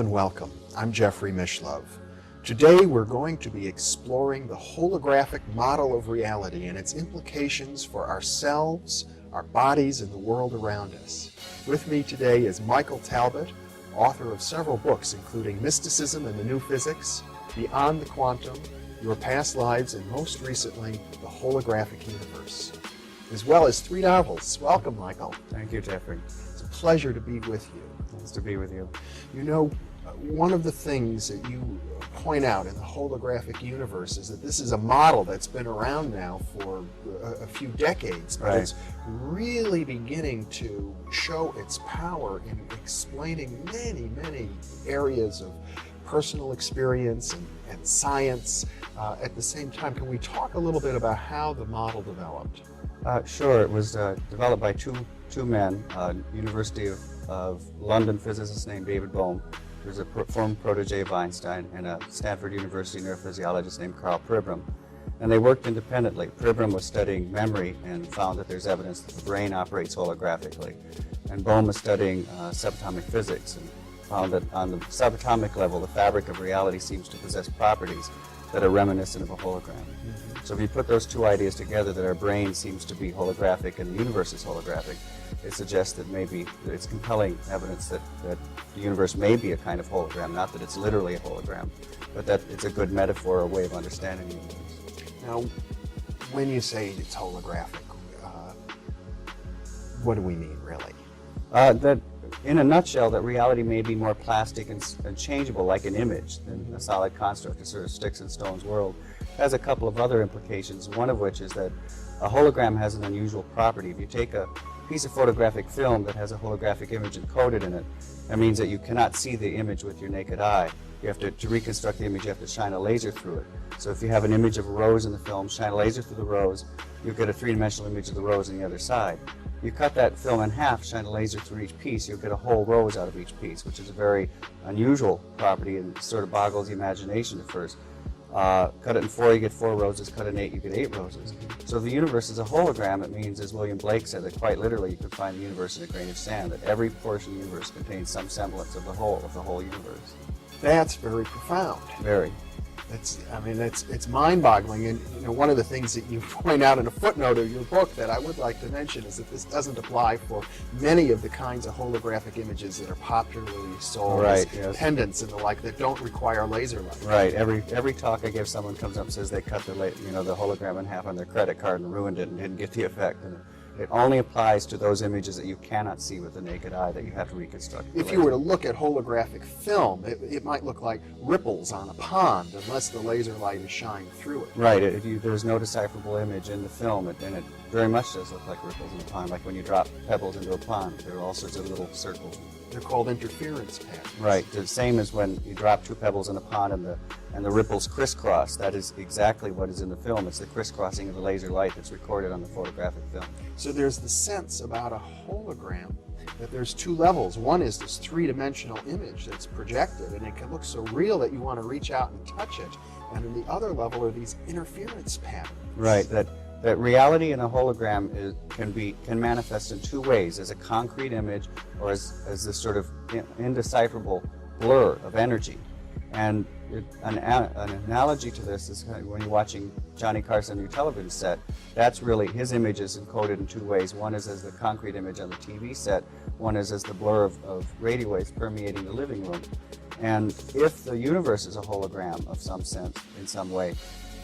and welcome. I'm Jeffrey Mishlove. Today we're going to be exploring the holographic model of reality and its implications for ourselves, our bodies, and the world around us. With me today is Michael Talbot, author of several books including Mysticism and the New Physics, Beyond the Quantum, Your Past Lives, and most recently, The Holographic Universe, as well as 3 novels. Welcome, Michael. Thank you, Jeffrey. It's a pleasure to be with you. Nice to be with you. You know, one of the things that you point out in the holographic universe is that this is a model that's been around now for a few decades, but it's really beginning to show its power in explaining many, many areas of personal experience and science at the same time. Can we talk a little bit about how the model developed? Sure. It was developed by two men, University of London physicist named David Bohm, who's a former protege of Einstein, and a Stanford University neurophysiologist named Carl Pribram. And they worked independently. Pribram was studying memory and found that there's evidence that the brain operates holographically. And Bohm was studying subatomic physics and found that on the subatomic level, the fabric of reality seems to possess properties that are reminiscent of a hologram. So if you put those two ideas together, that our brain seems to be holographic and the universe is holographic, it suggests that maybe it's compelling evidence that the universe may be a kind of hologram, not that it's literally a hologram, but that it's a good metaphor, a way of understanding the universe. Now, when you say it's holographic, what do we mean, really? That, in a nutshell, that reality may be more plastic and changeable, like an image, than a solid construct, a sort of sticks and stones world. It has a couple of other implications, one of which is that a hologram has an unusual property. If you take a piece of photographic film that has a holographic image encoded in it, that means that you cannot see the image with your naked eye. You have to reconstruct the image, you have to shine a laser through it. So if you have an image of a rose in the film, shine a laser through the rose, you get a three-dimensional image of the rose on the other side. You cut that film in half, shine a laser through each piece, you'll get a whole rose out of each piece, which is a very unusual property and sort of boggles the imagination at first. Cut it in 4, you get 4 roses. Cut it in 8, you get 8 roses. So if the universe is a hologram, it means, as William Blake said, that quite literally you can find the universe in a grain of sand, that every portion of the universe contains some semblance of the whole universe. That's very profound. Very. It's mind-boggling, and you know, one of the things that you point out in a footnote of your book that I would like to mention is that this doesn't apply for many of the kinds of holographic images that are popularly sold as pendants and the like that don't require laser light. Right. Every talk I give, someone comes up and says they cut the hologram in half on their credit card and ruined it and didn't get the effect. And it only applies to those images that you cannot see with the naked eye, that you have to reconstruct. If you were to look at holographic film, it might look like ripples on a pond unless the laser light is shined through it. Right. There's no decipherable image in the film, and it very much does look like ripples in a pond, like when you drop pebbles into a pond. There are all sorts of little circles. They're called interference patterns. Right. The same as when you drop 2 pebbles in a pond and the ripples crisscross. That is exactly what is in the film. It's the crisscrossing of the laser light that's recorded on the photographic film. So there's the sense about a hologram that there's 2 levels. One is this 3-dimensional image that's projected, and it can look so real that you want to reach out and touch it. And then the other level are these interference patterns. Right. That reality in a hologram can manifest in 2 ways: as a concrete image, or as this sort of indecipherable blur of energy. And an analogy to this is when you're watching Johnny Carson on your television set. That's really, his image is encoded in 2 ways. One is as the concrete image on the TV set. One is as the blur of radio waves permeating the living room. And if the universe is a hologram of some sense, in some way,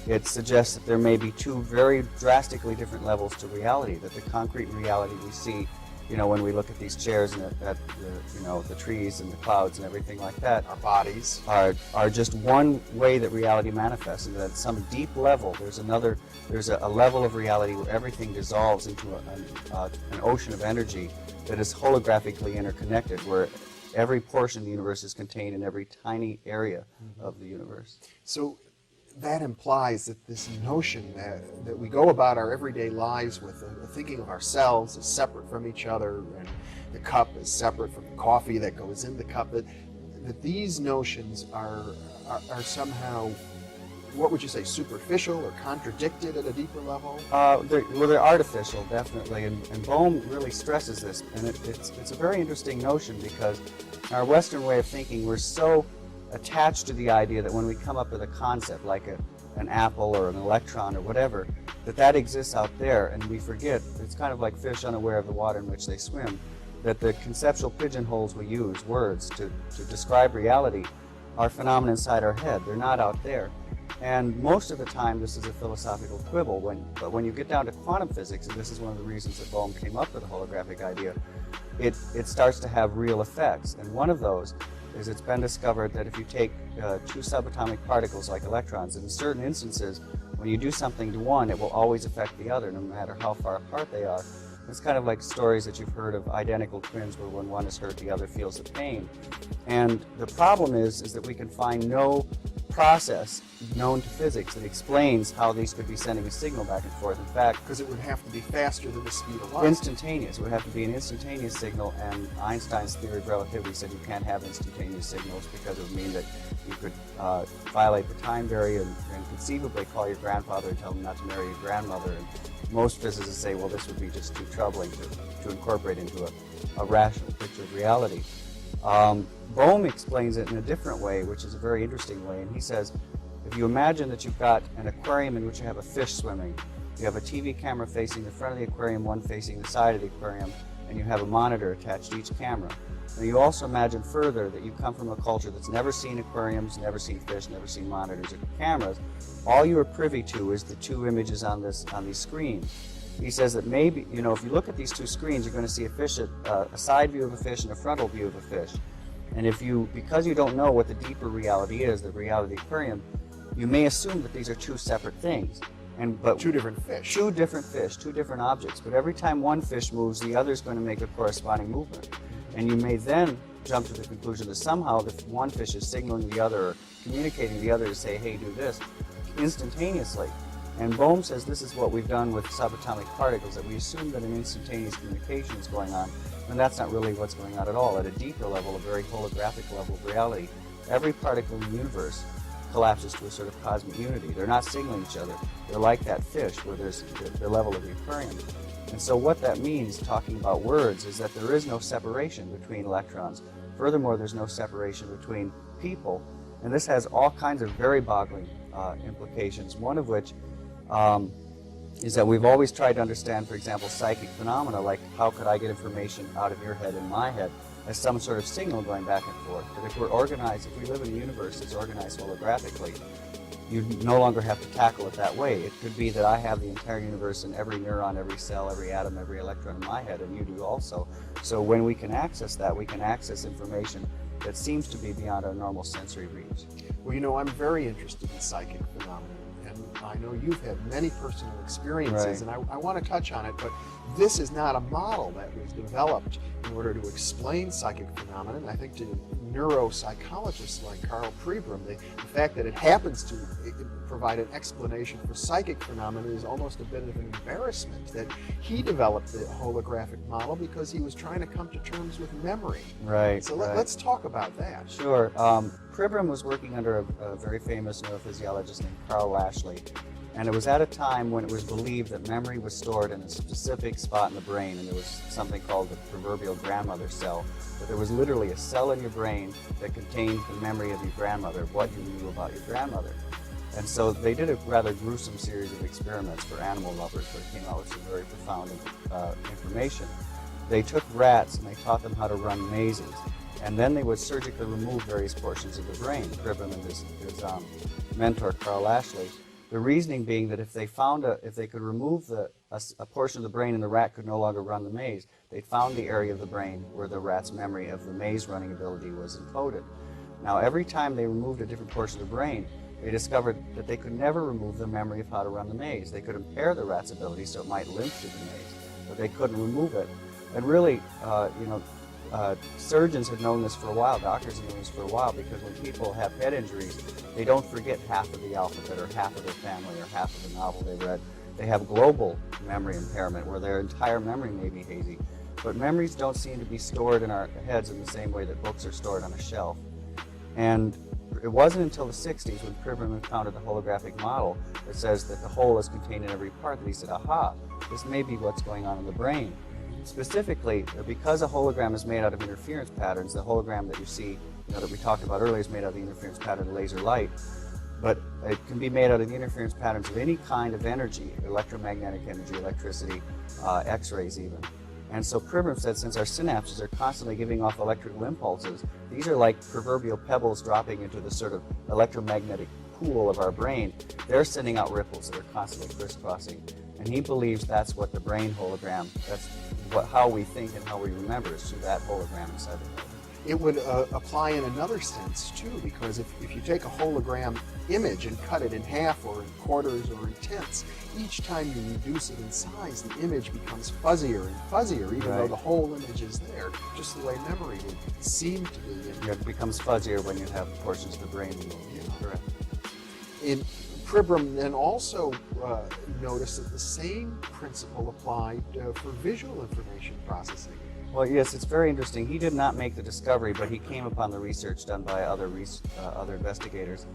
it suggests that there may be 2 very drastically different levels to reality. That the concrete reality we see, when we look at these chairs and at the trees and the clouds and everything like that, our bodies are just one way that reality manifests, and that at some deep level there's a level of reality where everything dissolves into an ocean of energy that is holographically interconnected, where every portion of the universe is contained in every tiny area of the universe. So that implies that this notion that we go about our everyday lives with thinking of ourselves as separate from each other, and the cup is separate from the coffee that goes in the cup, that these notions are somehow what would you say, superficial or contradicted at a deeper level? They're artificial, definitely, and Bohm really stresses this, and it's a very interesting notion because in our Western way of thinking, we're so attached to the idea that when we come up with a concept like an apple or an electron or whatever, that exists out there, and we forget, it's kind of like fish unaware of the water in which they swim, that the conceptual pigeonholes we use, words, to describe reality, are phenomena inside our head. They're not out there. And most of the time, this is a philosophical quibble. But when you get down to quantum physics, and this is one of the reasons that Bohm came up with the holographic idea, it starts to have real effects. And one of those is it's been discovered that if you take two subatomic particles like electrons, in certain instances, when you do something to one, it will always affect the other, no matter how far apart they are. It's kind of like stories that you've heard of identical twins where when one is hurt, the other feels the pain. And the problem is that we can find no process known to physics that explains how these could be sending a signal back and forth. In fact, because it would have to be faster than the speed of light. Instantaneous. It would have to be an instantaneous signal, and Einstein's theory of relativity said you can't have instantaneous signals because it would mean that you could violate the time barrier and conceivably call your grandfather and tell him not to marry your grandmother. And most physicists say, well, this would be just too troubling to incorporate into a rational picture of reality. Bohm explains it in a different way, which is a very interesting way, and he says, if you imagine that you've got an aquarium in which you have a fish swimming, you have a TV camera facing the front of the aquarium, one facing the side of the aquarium, and you have a monitor attached to each camera. And you also imagine further that you come from a culture that's never seen aquariums, never seen fish, never seen monitors or cameras. All you are privy to is the two images on these screens. He says that maybe, if you look at these two screens, you're going to see a side view of a fish and a frontal view of a fish. And because you don't know what the deeper reality is, the reality of the aquarium, you may assume that these are two separate things. But two different fish. Two different fish, two different objects. But every time one fish moves, the other is going to make a corresponding movement. And you may then jump to the conclusion that somehow the one fish is signaling the other, or communicating the other to say, hey, do this, instantaneously. And Bohm says this is what we've done with subatomic particles, that we assume that an instantaneous communication is going on, and that's not really what's going on at all. At a deeper level, a very holographic level of reality, every particle in the universe collapses to a sort of cosmic unity. They're not signaling each other. They're like that fish where there's the level of the aquarium. And so what that means, talking about words, is that there is no separation between electrons. Furthermore, there's no separation between people. And this has all kinds of very boggling implications, one of which is that we've always tried to understand, for example, psychic phenomena, like how could I get information out of your head in my head, as some sort of signal going back and forth. But if we live in a universe that's organized holographically, you no longer have to tackle it that way. It could be that I have the entire universe and every neuron, every cell, every atom, every electron in my head, and you do also. So when we can access that, we can access information that seems to be beyond our normal sensory reach. Well, I'm very interested in psychic phenomena, and I know you've had many personal experiences, right. And I want to touch on it, but this is not a model that was developed in order to explain psychic phenomena. And I think to neuropsychologists like Karl Pribram, the fact that it happens to provide an explanation for psychic phenomena is almost a bit of an embarrassment, that he developed the holographic model because he was trying to come to terms with memory. Right. So right. let's talk about that. Sure. Pribram was working under a very famous neurophysiologist named Carl Lashley, and it was at a time when it was believed that memory was stored in a specific spot in the brain, and there was something called the proverbial grandmother cell. But there was literally a cell in your brain that contained the memory of your grandmother, what you knew about your grandmother. And so they did a rather gruesome series of experiments for animal lovers, where it came out with some very profound information. They took rats and they taught them how to run mazes, and then they would surgically remove various portions of the brain. Pribram and his mentor, Carl Lashley. The reasoning being that if they could remove a portion of the brain and the rat could no longer run the maze, they found the area of the brain where the rat's memory of the maze running ability was encoded. Now, every time they removed a different portion of the brain, they discovered that they could never remove the memory of how to run the maze. They could impair the rat's ability so it might limp through the maze, but they couldn't remove it. And really, surgeons had known this for a while, doctors had known this for a while, because when people have head injuries, they don't forget half of the alphabet or half of their family or half of the novel they read. They have global memory impairment where their entire memory may be hazy. But memories don't seem to be stored in our heads in the same way that books are stored on a shelf. And it wasn't until the 60s when Pribram encountered the holographic model that says that the whole is contained in every part that he said, aha, this may be what's going on in the brain. Specifically, because a hologram is made out of interference patterns, the hologram that you see, that we talked about earlier is made out of the interference pattern of laser light, but it can be made out of the interference patterns of any kind of energy, electromagnetic energy, electricity, X-rays even. And so Pribram said, since our synapses are constantly giving off electrical impulses, these are like proverbial pebbles dropping into the sort of electromagnetic pool of our brain. They're sending out ripples that are constantly crisscrossing. And he believes that's what the brain hologram, that's how we think and how we remember is through that hologram inside the brain. It would apply in another sense too, because if you take a hologram image and cut it in half or in quarters or in tenths, each time you reduce it in size, the image becomes fuzzier and fuzzier, even though the whole image is there, just the way memory would seem to be. It becomes fuzzier when you have portions of the brain removed. Yeah. Correct. Pribram then also noticed that the same principle applied for visual information processing. Well, yes, it's very interesting. He did not make the discovery, but he came upon the research done by other investigators.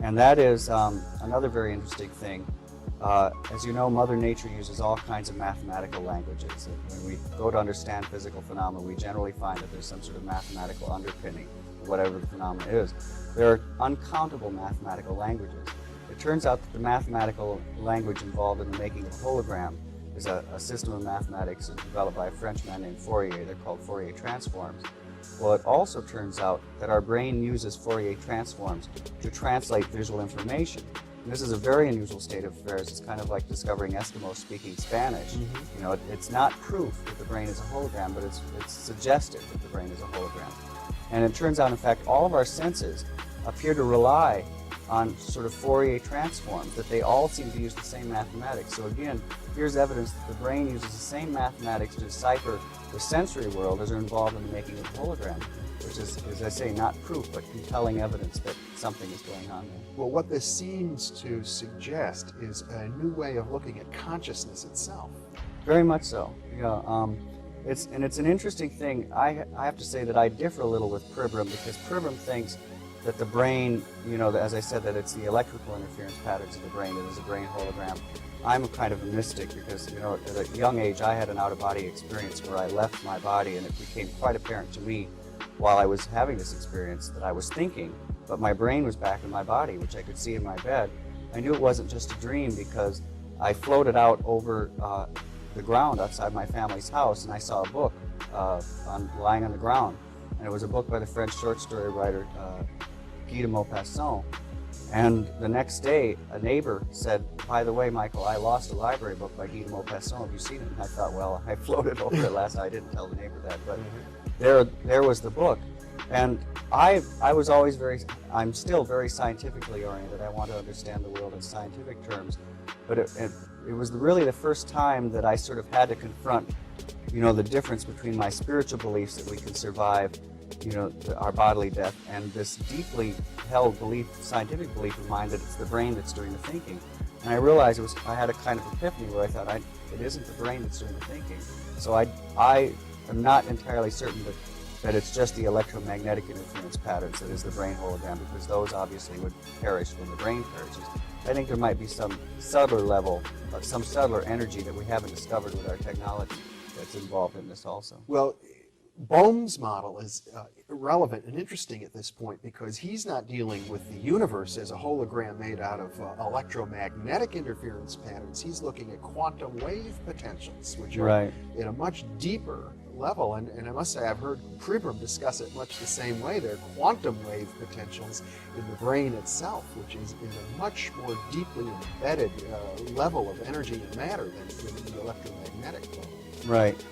And that is another very interesting thing. As you know, Mother Nature uses all kinds of mathematical languages. When we go to understand physical phenomena, we generally find that there's some sort of mathematical underpinning of whatever the phenomena is. There are uncountable mathematical languages. It turns out that the mathematical language involved in the making of a hologram is a system of mathematics developed by a Frenchman named Fourier. They're called Fourier transforms. Well, it also turns out that our brain uses Fourier transforms to translate visual information. And this is a very unusual state of affairs. It's kind of like discovering Eskimos speaking Spanish. Mm-hmm. It's not proof that the brain is a hologram, but it's suggestive that the brain is a hologram. And it turns out, in fact, all of our senses appear to rely on sort of Fourier transforms, that they all seem to use the same mathematics. So again, here's evidence that the brain uses the same mathematics to decipher the sensory world as are involved in the making of a hologram, which is, as I say, not proof, but compelling evidence that something is going on there. Well, what this seems to suggest is a new way of looking at consciousness itself. Very much so. Yeah. It's an interesting thing. I have to say that I differ a little with Pribram, because Pribram thinks that the brain, as I said, that it's the electrical interference patterns of the brain that is a brain hologram. I'm a kind of a mystic because, at a young age, I had an out-of-body experience where I left my body, and it became quite apparent to me while I was having this experience that I was thinking, but my brain was back in my body, which I could see in my bed. I knew it wasn't just a dream because I floated out over the ground outside my family's house, and I saw a book lying on the ground, and it was a book by the French short story writer Guy de Maupassant. And the next day, a neighbor said, by the way, Michael, I lost a library book by Guy de Maupassant. Have you seen it? And I thought, well, I floated over it last night. I didn't tell the neighbor that, but there was the book. And I was always I'm still very scientifically oriented. I want to understand the world in scientific terms. But it was really the first time that I sort of had to confront, the difference between my spiritual beliefs that we can survive our bodily death, and this deeply held belief, scientific belief of mine that it's the brain that's doing the thinking. And I realized I had a kind of epiphany where I thought it isn't the brain that's doing the thinking. So I am not entirely certain that it's just the electromagnetic interference patterns that is the brain hologram, because those obviously would perish when the brain perishes. I think there might be some subtler level, some subtler energy that we haven't discovered with our technology that's involved in this also. Well, Bohm's model is relevant and interesting at this point because he's not dealing with the universe as a hologram made out of electromagnetic interference patterns. He's looking at quantum wave potentials, which are at a much deeper level. And I must say, I've heard Pribram discuss it much the same way. There are quantum wave potentials in the brain itself, which is in a much more deeply embedded level of energy and matter than the electromagnetic level. Right.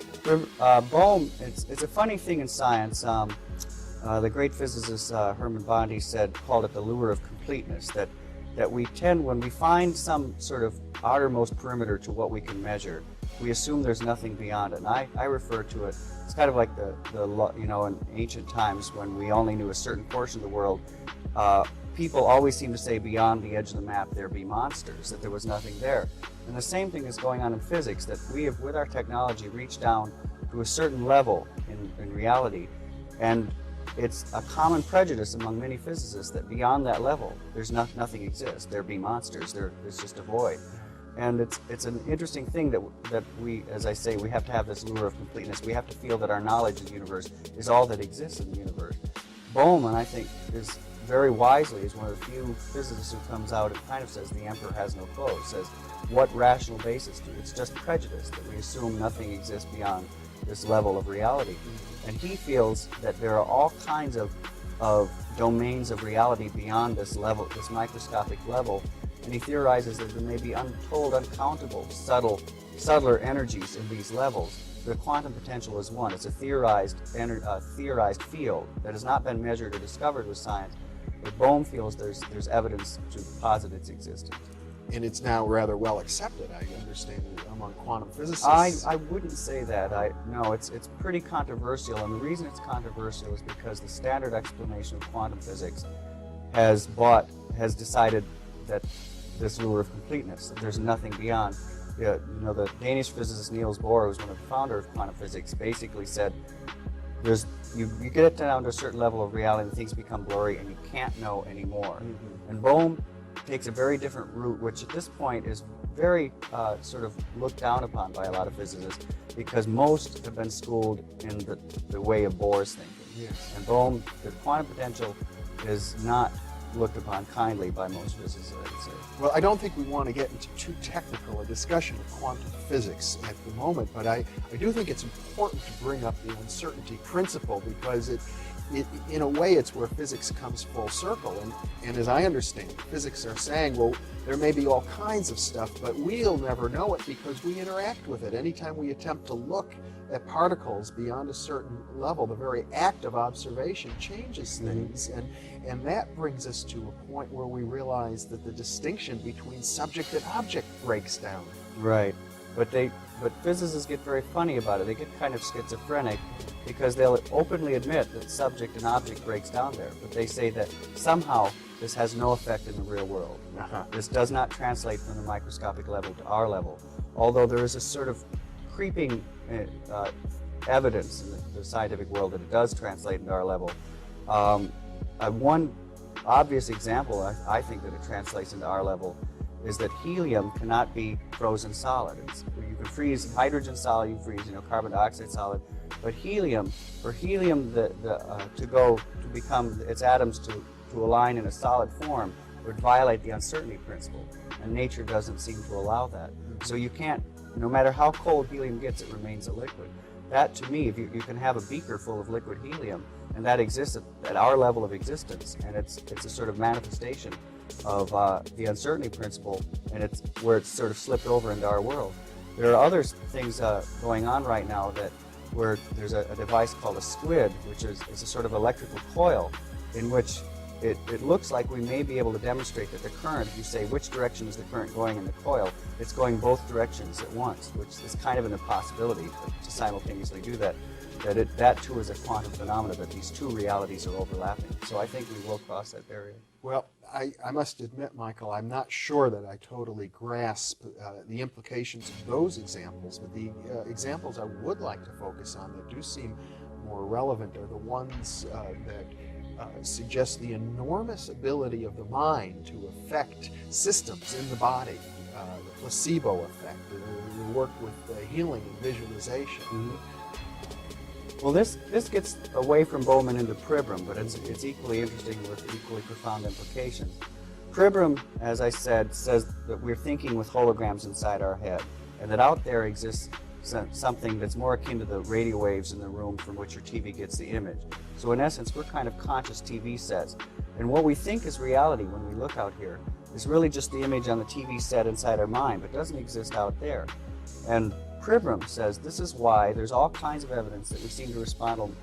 Bohm, it's a funny thing in science. The great physicist Hermann Bondi called it the lure of completeness, that we tend, when we find some sort of outermost perimeter to what we can measure, we assume there's nothing beyond it. And I refer to it, it's kind of like in ancient times when we only knew a certain portion of the world, people always seem to say beyond the edge of the map there be monsters, that there was nothing there. And the same thing is going on in physics, that we have, with our technology, reached down to a certain level in reality. And it's a common prejudice among many physicists that beyond that level, nothing exists. There be monsters. It's just a void. And it's an interesting thing that we, as I say, we have to have this lure of completeness. We have to feel that our knowledge of the universe is all that exists in the universe. Bohm, I think, is very wisely is one of the few physicists who comes out and kind of says the emperor has no clothes. Says what rational basis do? It's just prejudice that we assume nothing exists beyond this level of reality. And he feels that there are all kinds of domains of reality beyond this level, this microscopic level. And he theorizes that there may be untold, uncountable, subtler energies in these levels. The quantum potential is one. It's a theorized field that has not been measured or discovered with science. But Bohm feels there's evidence to posit its existence. And it's now rather well accepted, I understand, among quantum physicists. I wouldn't say that. No, it's pretty controversial, and the reason it's controversial is because the standard explanation of quantum physics has decided that this lure of completeness, that there's nothing beyond. The Danish physicist Niels Bohr, who's one of the founders of quantum physics, basically said you get it down to a certain level of reality and things become blurry and you can't know anymore. Mm-hmm. And Bohm takes a very different route, which at this point is very sort of looked down upon by a lot of physicists because most have been schooled in the way of Bohr's thinking. Yes. And Bohm, the quantum potential is not looked upon kindly by most physicists, I would say. Well, I don't think we want to get into too technical a discussion of quantum physics at the moment, but I do think it's important to bring up the uncertainty principle because in a way, it's where physics comes full circle. And as I understand it, physics are saying, well, there may be all kinds of stuff, but we'll never know it because we interact with it. Anytime we attempt to look at particles beyond a certain level, the very act of observation changes things. And that brings us to a point where we realize that the distinction between subject and object breaks down. Right. But physicists get very funny about it. They get kind of schizophrenic because they'll openly admit that subject and object breaks down there. But they say that somehow this has no effect in the real world. This does not translate from the microscopic level to our level. Although there is a sort of creeping evidence in the scientific world that it does translate into our level. One obvious example, I think, that it translates into our level is that helium cannot be frozen solid. You can freeze hydrogen solid, you can freeze carbon dioxide solid, but helium, for helium to become its atoms to align in a solid form would violate the uncertainty principle, and nature doesn't seem to allow that. So you can't, no matter how cold helium gets, it remains a liquid. That, to me, if you can have a beaker full of liquid helium, and that exists at our level of existence, and it's a sort of manifestation of the uncertainty principle, and it's where it's sort of slipped over into our world. There are other things going on right now where there's a device called a squid, which is a sort of electrical coil in which it looks like we may be able to demonstrate that the current, if you say which direction is the current going in the coil, it's going both directions at once, which is kind of an impossibility to simultaneously do that. That too is a quantum phenomenon, that these two realities are overlapping. So I think we will cross that barrier. Well, I must admit, Michael, I'm not sure that I totally grasp the implications of those examples, but the examples I would like to focus on that do seem more relevant are the ones that suggest the enormous ability of the mind to affect systems in the body, the placebo effect, the work with healing and visualization. Mm-hmm. Well, this gets away from Bowman into Pribram, but it's equally interesting with equally profound implications. Pribram, as I said, says that we're thinking with holograms inside our head, and that out there exists something that's more akin to the radio waves in the room from which your TV gets the image. So in essence, we're kind of conscious TV sets. And what we think is reality when we look out here is really just the image on the TV set inside our mind, but doesn't exist out there. And Pribram says this is why there's all kinds of evidence that we seem to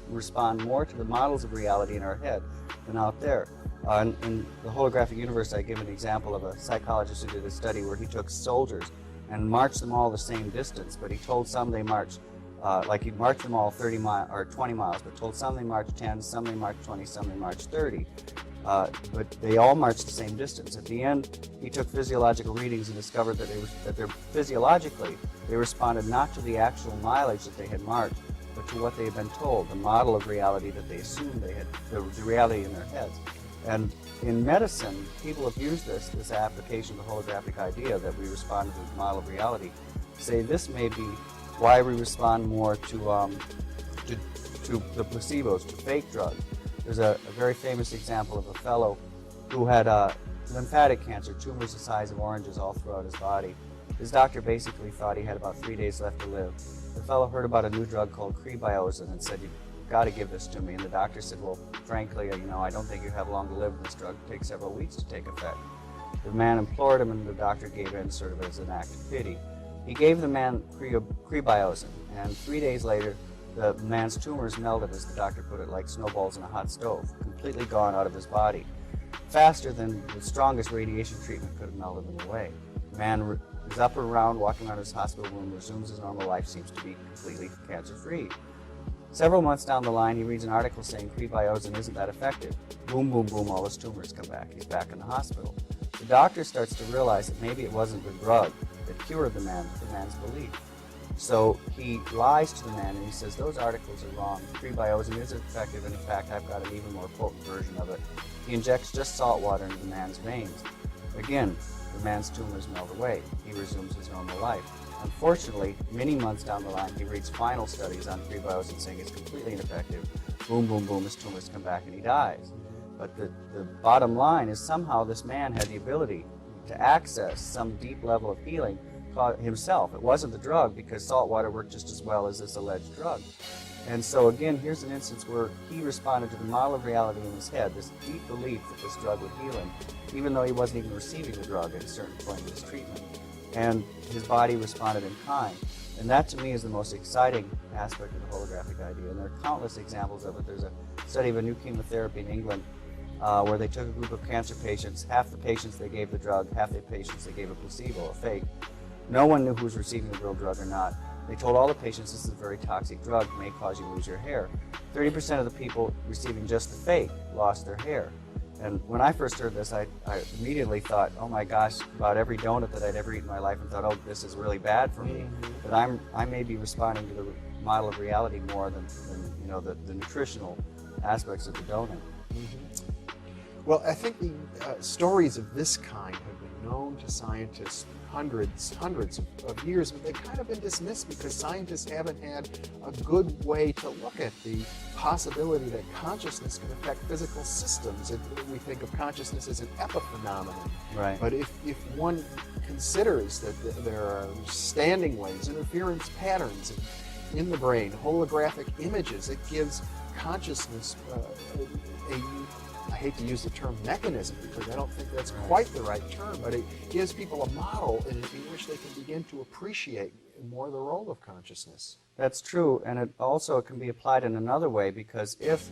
respond more to the models of reality in our head than out there. In the holographic universe, I give an example of a psychologist who did a study where he took soldiers and marched them all the same distance, but he told some they marched, like he'd march them all 30 miles or 20 miles, but told some they marched 10, some they marched 20, some they marched 30. But they all marched the same distance. At the end, he took physiological readings and discovered that physiologically they responded not to the actual mileage that they had marched, but to what they had been told, the model of reality that they assumed they had, the reality in their heads. And in medicine, people have used this application of the holographic idea that we respond to the model of reality, to say this may be why we respond more to the placebos, to fake drugs. There's a very famous example of a fellow who had lymphatic cancer, tumors the size of oranges all throughout his body. His doctor basically thought he had about 3 days left to live. The fellow heard about a new drug called R.E.D and said, "You've got to give this to me." And the doctor said, "Well, frankly, I don't think you have long to live. This drug takes several weeks to take effect." The man implored him, and the doctor gave in sort of as an act of pity. He gave the man R.E.D, and 3 days later, the man's tumors melted, as the doctor put it, like snowballs in a hot stove, completely gone out of his body, faster than the strongest radiation treatment could have melted them away. The man is up and around, walking around his hospital room, resumes his normal life, seems to be completely cancer-free. Several months down the line, he reads an article saying R.E.D isn't that effective. Boom, boom, boom, all his tumors come back. He's back in the hospital. The doctor starts to realize that maybe it wasn't the drug that cured the man, but the man's belief. So he lies to the man and he says, "Those articles are wrong. R.E.D is effective, and in fact, I've got an even more potent version of it." He injects just salt water into the man's veins. Again, the man's tumors melt away. He resumes his normal life. Unfortunately, many months down the line, he reads final studies on R.E.D saying it's completely ineffective. Boom, boom, boom, his tumors come back and he dies. But the bottom line is somehow this man had the ability to access some deep level of healing himself. It wasn't the drug, because salt water worked just as well as this alleged drug. And so again, here's an instance where he responded to the model of reality in his head, this deep belief that this drug would heal him, even though he wasn't even receiving the drug at a certain point in his treatment. And his body responded in kind. And that, to me, is the most exciting aspect of the holographic idea. And there are countless examples of it. There's a study of a new chemotherapy in England where they took a group of cancer patients. Half the patients they gave the drug, half the patients they gave a placebo, a fake. No one knew who was receiving the real drug or not. They told all the patients, "This is a very toxic drug, may cause you to lose your hair." 30% of the people receiving just the fake lost their hair. And when I first heard this, I immediately thought, oh my gosh, about every donut that I'd ever eaten in my life, and thought, oh, this is really bad for me. That I may be responding to the model of reality more than the nutritional aspects of the donut. Well, I think the stories of this kind have been known to scientists hundreds of years, but they've kind of been dismissed because scientists haven't had a good way to look at the possibility that consciousness can affect physical systems. We think of consciousness as an epiphenomenon. Right. But if one considers that there are standing waves, interference patterns in the brain, holographic images, it gives consciousness I hate to use the term mechanism because I don't think that's quite the right term, but it gives people a model in which they can begin to appreciate more the role of consciousness. That's true, and it also can be applied in another way, because if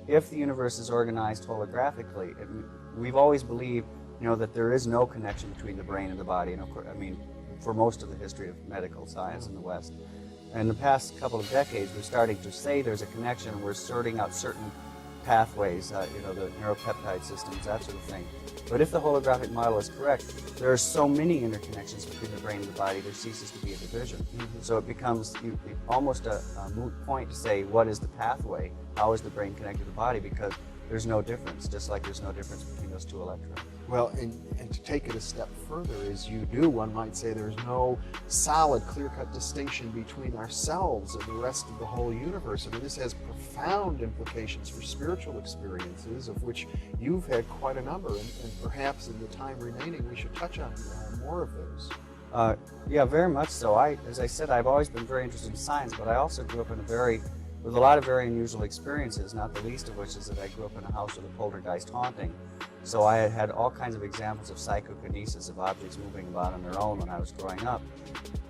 the universe is organized holographically, we've always believed that there is no connection between the brain and the body, and of course, for most of the history of medical science in the West. In the past couple of decades, we're starting to say there's a connection, and we're sorting out certain pathways, the neuropeptide systems, that sort of thing. But if the holographic model is correct, there are so many interconnections between the brain and the body, there ceases to be a division. So it becomes almost a moot point to say, what is the pathway? How is the brain connected to the body? Because there's no difference, just like there's no difference between those two electrons. Well, and to take it a step further, as you do, one might say there's no solid, clear-cut distinction between ourselves and the rest of the whole universe. This has profound implications for spiritual experiences, of which you've had quite a number, and perhaps in the time remaining, we should touch on more of those. Yeah, very much so. As I said, I've always been very interested in science, but I also grew up with a lot of very unusual experiences, not the least of which is that I grew up in a house with a poltergeist haunting. So I had all kinds of examples of psychokinesis, of objects moving about on their own when I was growing up.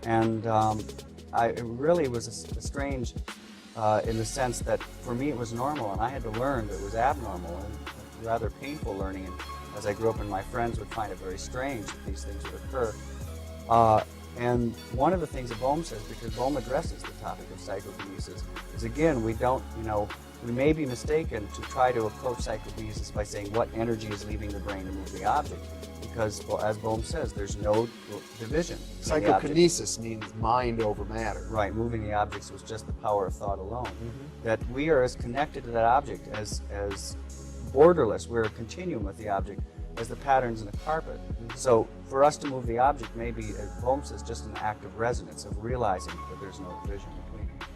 And it really was a strange, in the sense that for me it was normal, and I had to learn that it was abnormal, and rather painful learning. And as I grew up, and my friends would find it very strange that these things would occur. And one of the things that Bohm says, because Bohm addresses the topic of psychokinesis, is again, we may be mistaken to try to approach psychokinesis by saying what energy is leaving the brain to move the object, because, well, as Bohm says, there's no division. in the object. Psychokinesis means mind over matter. Right, moving the objects was just the power of thought alone. That we are as connected to that object, as borderless, we're a continuum with the object, as the patterns in a carpet. So for us to move the object may be, as Bohm says, just an act of resonance, of realizing that there's no division between them.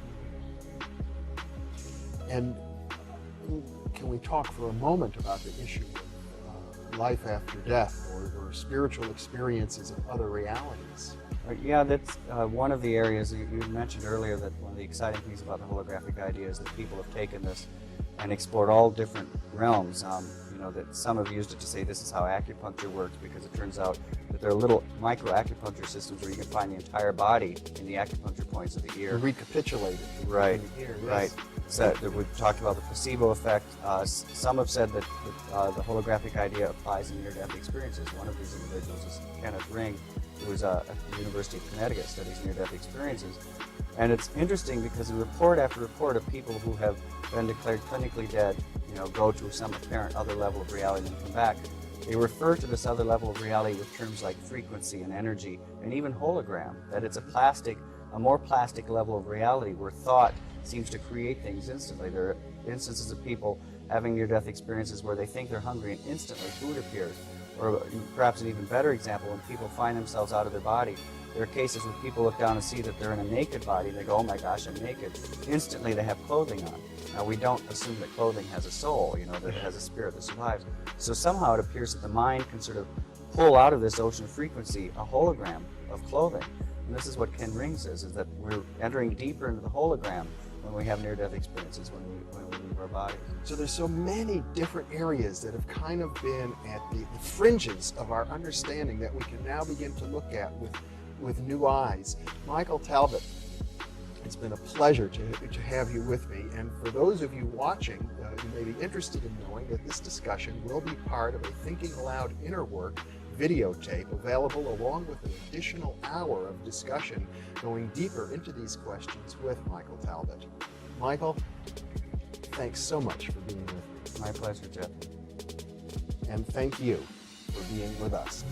And can we talk for a moment about the issue of life after death, or spiritual experiences of other realities? Yeah, that's one of the areas you mentioned earlier, that one of the exciting things about the holographic idea is that people have taken this and explored all different realms. That some have used it to say this is how acupuncture works, because it turns out that there are little micro acupuncture systems where you can find the entire body in the acupuncture points of the ear. Recapitulated. Right, in the ear, yes. right. So we've talked about the placebo effect. Some have said that the holographic idea applies in near-death experiences. One of these individuals is Kenneth Ring, who is at the University of Connecticut, studies near-death experiences. And it's interesting because report after report of people who have been declared clinically dead, go to some apparent other level of reality and come back. They refer to this other level of reality with terms like frequency and energy, and even hologram, that it's a more plastic level of reality where thought seems to create things instantly. There are instances of people having near-death experiences where they think they're hungry and instantly food appears. Or perhaps an even better example, when people find themselves out of their body. There are cases where people look down and see that they're in a naked body. They go, oh my gosh, I'm naked. Instantly they have clothing on. Now, we don't assume that clothing has a soul, that it has a spirit that survives. So somehow it appears that the mind can sort of pull out of this ocean of frequency a hologram of clothing. And this is what Ken Ring says, is that we're entering deeper into the hologram when we have near-death experiences, when we leave our bodies. So there's so many different areas that have kind of been at the fringes of our understanding that we can now begin to look at with new eyes. Michael Talbot, it's been a pleasure to have you with me. And for those of you watching, you may be interested in knowing that this discussion will be part of a Thinking Aloud Inner Work videotape available along with an additional hour of discussion going deeper into these questions with Michael Talbot. Michael, thanks so much for being with me. My pleasure, Jeff. And thank you for being with us.